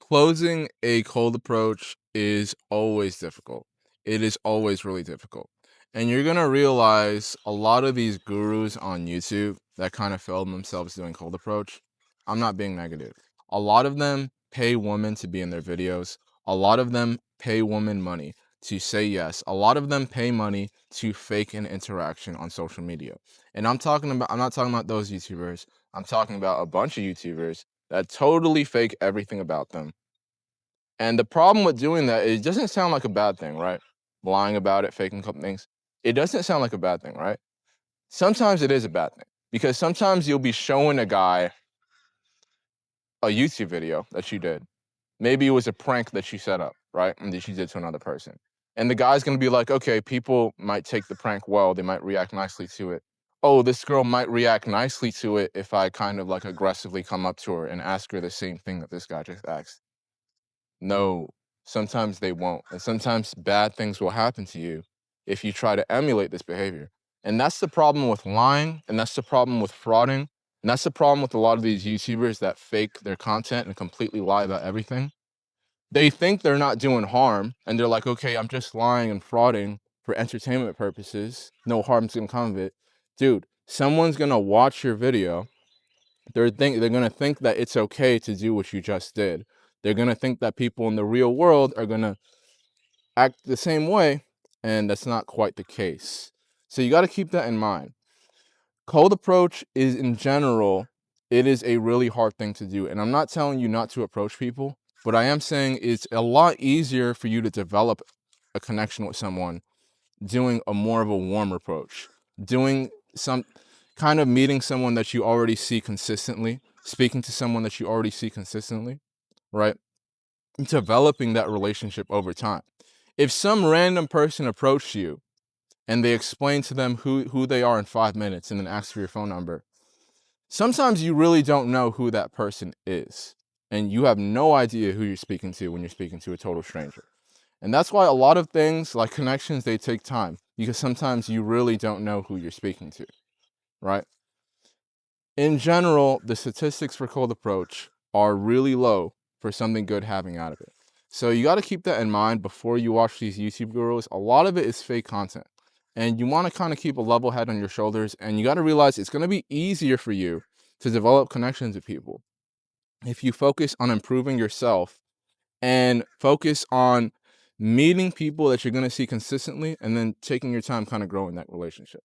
Closing a cold approach is always difficult. It is always really difficult. And you're going to realize a lot of these gurus on YouTube that kind of film themselves doing cold approach. I'm not being negative. A lot of them pay women to be in their videos. A lot of them pay women money to say yes. A lot of them pay money to fake an interaction on social media. And I'm not talking about those YouTubers. I'm talking about a bunch of YouTubers that totally fake everything about them. And the problem with doing that, it doesn't sound like a bad thing, right? Lying about it, faking couple things. It doesn't sound like a bad thing, right? Sometimes it is a bad thing because sometimes you'll be showing a guy a YouTube video that you did. Maybe it was a prank that you set up, right? And that you did to another person. And the guy's gonna be like, okay, people might take the prank well, they might react nicely to it. Oh, this girl might react nicely to it if I kind of like aggressively come up to her and ask her the same thing that this guy just asked. No, sometimes they won't. And sometimes bad things will happen to you if you try to emulate this behavior. And that's the problem with lying, and that's the problem with frauding, and that's the problem with a lot of these YouTubers that fake their content and completely lie about everything. They think they're not doing harm, and they're like, okay, I'm just lying and frauding for entertainment purposes. No harm's gonna come of it. Dude, someone's gonna watch your video. They're gonna think that it's okay to do what you just did. They're gonna think that people in the real world are gonna act the same way, and that's not quite the case. So you got to keep that in mind. Cold approach is, in general, it is a really hard thing to do, and I'm not telling you not to approach people, but I am saying it's a lot easier for you to develop a connection with someone doing a more of a warm approach, doing some kind of meeting someone that you already see consistently, speaking to someone that you already see consistently, right? Developing that relationship over time. If some random person approached you and they explain to them who they are in 5 minutes and then ask for your phone number, sometimes you really don't know who that person is. And you have no idea who you're speaking to when you're speaking to a total stranger. And that's why a lot of things like connections, they take time because sometimes you really don't know who you're speaking to, right? In general, the statistics for cold approach are really low for something good happening out of it. So you got to keep that in mind before you watch these YouTube gurus. A lot of it is fake content. And you want to kind of keep a level head on your shoulders. And you got to realize it's going to be easier for you to develop connections with people if you focus on improving yourself and focus on meeting people that you're going to see consistently and then taking your time kind of growing that relationship.